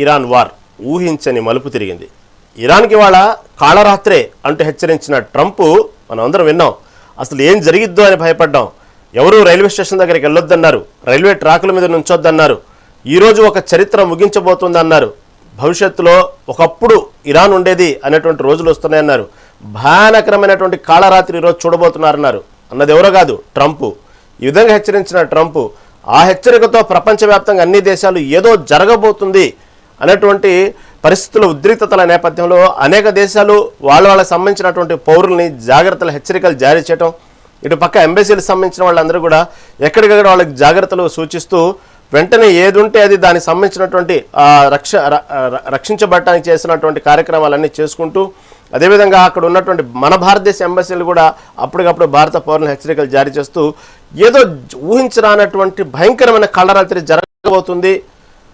Iran war ఊహించని మలుపు తిరిగింది. ఇరాన్కి వాళ్ళ కాళరాత్రే అంటూ హెచ్చరించిన ట్రంప్ మనం అందరం విన్నాం. అసలు ఏం జరిగిద్దో అని భయపడ్డాం. ఎవరు రైల్వే స్టేషన్ దగ్గరికి వెళ్ళొద్దన్నారు, రైల్వే ట్రాకుల మీద నుంచొద్దన్నారు. ఈరోజు ఒక చరిత్ర ముగించబోతుందన్నారు. భవిష్యత్తులో ఒకప్పుడు ఇరాన్ ఉండేది అనేటువంటి రోజులు వస్తున్నాయన్నారు. భయానకరమైనటువంటి కాళరాత్రి ఈరోజు చూడబోతున్నారన్నారు. అన్నది ఎవరో కాదు, ట్రంప్. ఈ విధంగా హెచ్చరించిన ట్రంప్ ఆ హెచ్చరికతో ప్రపంచవ్యాప్తంగా అన్ని దేశాలు ఏదో జరగబోతుంది అనేటువంటి పరిస్థితుల ఉద్రిక్తతల నేపథ్యంలో అనేక దేశాలు వాళ్ళకి సంబంధించినటువంటి పౌరుల్ని జాగ్రత్తల హెచ్చరికలు జారీ చేయడం, ఇటు పక్క ఎంబసీలకు సంబంధించిన వాళ్ళందరూ కూడా ఎక్కడికక్కడ వాళ్ళకి జాగ్రత్తలు సూచిస్తూ వెంటనే ఏది ఉంటే అది దానికి సంబంధించినటువంటి రక్షించబడటానికి చేసినటువంటి కార్యక్రమాలన్నీ చేసుకుంటూ, అదేవిధంగా అక్కడ ఉన్నటువంటి మన భారతదేశ ఎంబసీలు కూడా అప్పటికప్పుడు భారత పౌరులను హెచ్చరికలు జారీ చేస్తూ ఏదో ఊహించరానటువంటి భయంకరమైన కాళరాత్రి జరగబోతుంది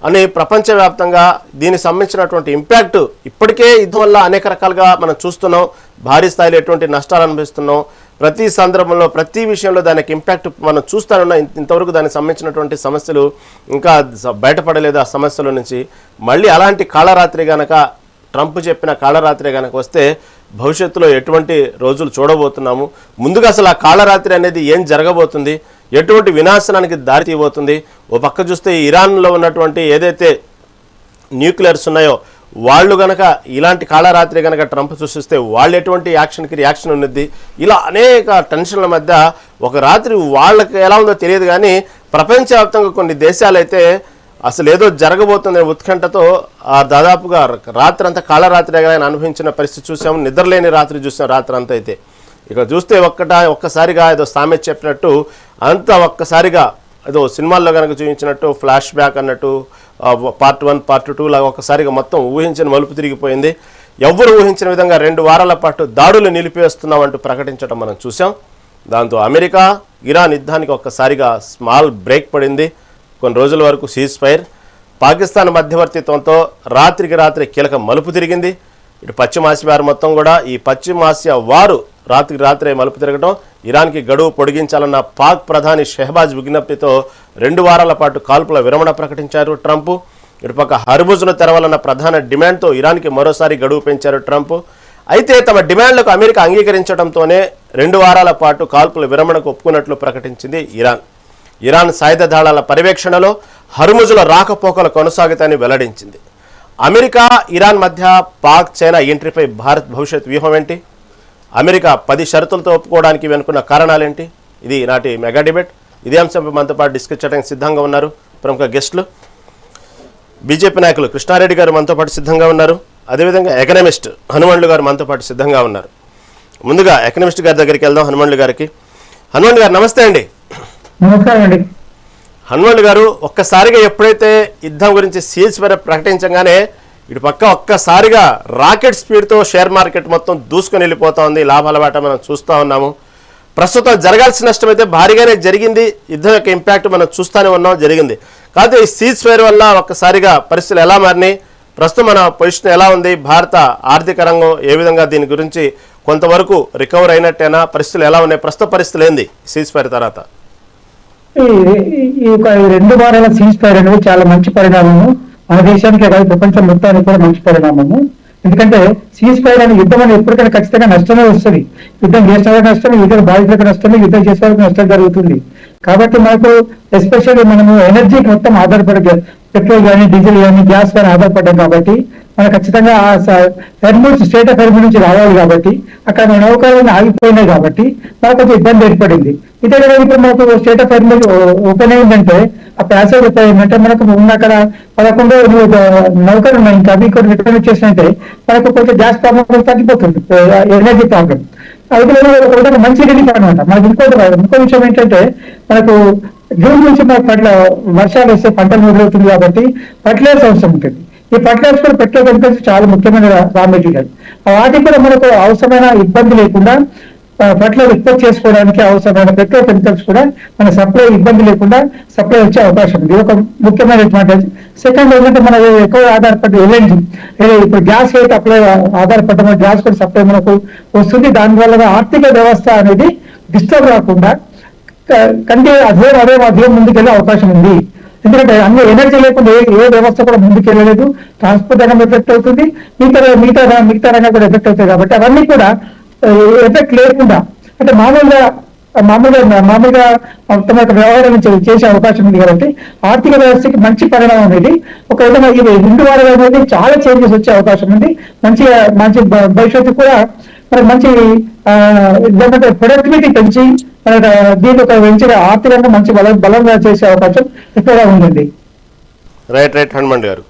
అని ప్రపంచవ్యాప్తంగా దీనికి సంబంధించినటువంటి ఇంపాక్ట్ ఇప్పటికే యుద్ధం వల్ల అనేక రకాలుగా మనం చూస్తున్నాం. భారీ స్థాయిలో ఎటువంటి నష్టాలు అనుభవిస్తున్నాం. ప్రతి సందర్భంలో ప్రతి విషయంలో దానికి ఇంపాక్ట్ మనం చూస్తానున్నాం. ఇంతవరకు దానికి సంబంధించినటువంటి సమస్యలు ఇంకా బయటపడలేదు. ఆ సమస్యల నుంచి మళ్ళీ అలాంటి కాళరాత్రి కనుక ట్రంప్ చెప్పిన కాళరాత్రి కనుక వస్తే భవిష్యత్తులో ఎటువంటి రోజులు చూడబోతున్నాము, ముందుగా అసలు ఆ కాళరాత్రి అనేది ఏం జరగబోతుంది, ఎటువంటి వినాశనానికి దారి తీయబోతుంది. ఓ పక్క చూస్తే ఇరాన్లో ఉన్నటువంటి ఏదైతే న్యూక్లియర్స్ ఉన్నాయో వాళ్ళు గనక ఇలాంటి కాళరాత్రి కనుక ట్రంప్ సృష్టిస్తే వాళ్ళు ఎటువంటి యాక్షన్కి రియాక్షన్ ఉన్నది. ఇలా అనేక టెన్షన్ల మధ్య ఒక రాత్రి వాళ్ళకి ఎలా ఉందో తెలియదు కానీ ప్రపంచవ్యాప్తంగా కొన్ని దేశాలైతే అసలు ఏదో జరగబోతుందనే ఉత్కంఠతో దాదాపుగా రాత్రి అంతా కాళరాత్రిగా అనుభవించిన పరిస్థితి చూసాము. నిద్రలేని రాత్రి చూసాం రాత్రి అంతా. అయితే ఇక చూస్తే ఒక్కసారిగా ఏదో సామెత చెప్పినట్టు అంతా ఒక్కసారిగా ఏదో సినిమాల్లో కనుక చూపించినట్టు ఫ్లాష్ బ్యాక్ అన్నట్టు పార్ట్ 1 పార్ట్ 2 లాగా ఒక్కసారిగా మొత్తం ఊహించిన మలుపు తిరిగిపోయింది. ఎవ్వరు ఊహించిన విధంగా 2 వారాల పాటు దాడులు నిలిపివేస్తున్నామంటూ ప్రకటించడం మనం చూసాం. దాంతో అమెరికా ఇరాన్ యుద్ధానికి ఒక్కసారిగా స్మాల్ బ్రేక్ పడింది. కొన్ని రోజుల వరకు సీజ్ ఫైర్. పాకిస్తాన్ మధ్యవర్తిత్వంతో రాత్రికి రాత్రి కీలక మలుపు తిరిగింది. ఇటు పశ్చిమాసియా వారు మొత్తం కూడా ఈ పశ్చిమాసియా వారు రాత్రికి రాత్రే మలుపు తిరగడం, ఇరాన్కి గడువు పొడిగించాలన్న పాక్ ప్రధాని షెహబాజ్ విజ్ఞప్తితో 2 వారాల పాటు కాల్పుల విరమణ ప్రకటించారు ట్రంప్. ఇటుపక్క హర్ముజ్ను తెరవాలన్న ప్రధాన డిమాండ్తో ఇరాన్కి మరోసారి గడువు పెంచారు ట్రంప్. అయితే తమ డిమాండ్లకు అమెరికా అంగీకరించడంతోనే 2 వారాల పాటు కాల్పుల విరమణకు ఒప్పుకున్నట్లు ప్రకటించింది ఇరాన్. ఇరాన్ సాయుధ దళాల పర్యవేక్షణలో హర్ముజ్ల రాకపోకలు కొనసాగుతాయని వెల్లడించింది. అమెరికా ఇరాన్ మధ్య పాక్ చైనా ఎంట్రీపై భారత్ భవిష్యత్ వ్యూహం ఏంటి, అమెరికా 10 షరతులతో ఒప్పుకోవడానికి వెనుకున్న కారణాలేంటి, ఇది నాటి మెగా డిబేట్. ఇదే అంశంపై మనతో పాటు డిస్కస్ చేయడానికి సిద్ధంగా ఉన్నారు ప్రముఖ గెస్టులు. బీజేపీ నాయకులు కృష్ణారెడ్డి గారు మనతో పాటు సిద్ధంగా ఉన్నారు. అదేవిధంగా ఎకనమిస్ట్ హనుమండ్లు గారు మనతో పాటు సిద్ధంగా ఉన్నారు. ముందుగా ఎకనమిస్ట్ గారి దగ్గరికి వెళ్దాం. హనుమండ్లు గారికి. హనుమండ్లు గారు నమస్తే అండి. హనుమండ్లు గారు, ఒక్కసారిగా ఎప్పుడైతే యుద్ధం గురించి సీజ్ ఫైర్ ప్రకటించగానే ఇటు పక్క ఒక్కసారిగా రాకెట్ స్పీడ్తో షేర్ మార్కెట్ మొత్తం దూసుకొని వెళ్ళిపోతా ఉంది. లాభాల బాట మనం చూస్తూ ఉన్నాము. ప్రస్తుతం జరగాల్సిన నష్టం అయితే భారీగానే జరిగింది. యుద్ధం యొక్క ఇంపాక్ట్ మనం చూస్తూనే ఉన్నాం, జరిగింది. కాదు ఈ సీజ్ ఫైర్ వల్ల ఒక్కసారిగా పరిస్థితులు ఎలా మారినాయి, ప్రస్తుతం మన పొజిషన్ ఎలా ఉంది, భారత ఆర్థిక రంగం ఏ విధంగా దీని గురించి కొంతవరకు రికవర్ అయినట్టేనా, పరిస్థితులు ఎలా ఉన్నాయి, ప్రస్తుత పరిస్థితులు ఏంది సీజ్ ఫైర్ తర్వాత? ఈ 2 వారాల సీజ్ ఫైర్ అనేది చాలా మంచి పరిణామము. మన దేశానికి కాదు ప్రపంచం మొత్తానికి కూడా మంచి పరిణామము. ఎందుకంటే సీజ్ ఫైర్ అనే యుద్ధం అనేది ఎప్పటికైనా ఖచ్చితంగా నష్టమే వస్తుంది. యుద్ధం చేసిన వాళ్ళకి నష్టమే, యుద్ధం బాధితులకు నష్టమే, యుద్ధం చేసే వాళ్ళకి నష్టం జరుగుతుంది. కాబట్టి మనకు ఎస్పెషల్లీ మనము ఎనర్జీకి మొత్తం ఆధారపడి పెట్రోల్ కానీ డీజిల్ కానీ గ్యాస్ కానీ ఆధారపడ్డాం. కాబట్టి మనకు ఖచ్చితంగా హెర్ముజ్ స్టేట్ ఆఫ్ హెర్ముజ్ నుంచి రావాలి. కాబట్టి అక్కడ మన నౌకలన్నీ ఆగిపోయినాయి. కాబట్టి మనకు కొంచెం ఇబ్బంది ఏర్పడింది. ఇదే కదా ఇప్పుడు మనకు స్టేట్ ఆఫ్ హెర్ముజ్ ఓపెన్ అయిందంటే ఆ ప్యాసేజ్ ఏంటంటే మనకు ఉన్న అక్కడ 11 నౌకలు ఉన్నాయి. ఇంకా అవి కొన్ని రిటర్న్ వచ్చేసినట్టే మనకు కొంచెం గ్యాస్ ప్రాబ్లం తగ్గిపోతుంది, ఎనర్జీ ప్రాబ్లం. అది మంచి రిలీఫ్ అనమాట. మనకి ఇంకో విషయం ఏంటంటే మనకు జూన్ నుంచి మనకు వర్షాలు వస్తే పంటలు మొదలవుతుంది. కాబట్టి ఫర్టిలైజర్స్ అవసరం ఉంటుంది. ఈ ఫర్టిలైజర్స్ కూడా పెట్రోకెమికల్స్ చాలా ముఖ్యమైన రా మెటీరియల్. వాటికి కూడా మనకు అవసరమైన ఇబ్బంది లేకుండా ఫర్టిలైజర్ ఉత్పత్తి చేసుకోవడానికి అవసరమైన పెట్రోకెమికల్స్ కూడా మన సప్లై ఇబ్బంది లేకుండా సప్లై వచ్చే అవకాశం ఉంది. ఇది ఒక ముఖ్యమైన అడ్వాంటేజ్. సెకండ్ ఏంటంటే మనం ఎక్కువ ఆధారపడి ఎల్ఎన్జీ, ఇప్పుడు గ్యాస్ అయితే అప్లై ఆధారపడడం, గ్యాస్ కూడా సప్లై మనకు వస్తుంది. దానివల్ల ఆర్థిక వ్యవస్థ అనేది డిస్టర్బ్ కాకుండా అదే ముందుకెళ్ళే అవకాశం ఉంది. ఎందుకంటే అన్ని ఎనర్జీ లేకుండా ఏ వ్యవస్థ కూడా ముందుకు వెళ్ళలేదు. ట్రాన్స్పోర్ట్ రంగం ఎఫెక్ట్ అవుతుంది, మిగతా రంగం కూడా ఎఫెక్ట్ అవుతాయి. కాబట్టి అవన్నీ కూడా ఎఫెక్ట్ లేకుండా అంటే మామూలుగా తమ యొక్క వ్యవహారం చేసే అవకాశం ఉంది. కాబట్టి ఆర్థిక వ్యవస్థకి మంచి పరిణామం అనేది ఒక విధంగా ఇది రెండు వారాలు అనేది చాలా చేంజెస్ వచ్చే అవకాశం ఉంది. మంచి భవిష్యత్తు కూడా మనకి మంచి ప్రొడక్టివిటీ పెంచి దీని ఒక మంచిగా ఆర్థికంగా మంచి బలంగా చేసే అవకాశం ఎక్కువగా ఉందండి. రైట్ హనుమంత్ గారు.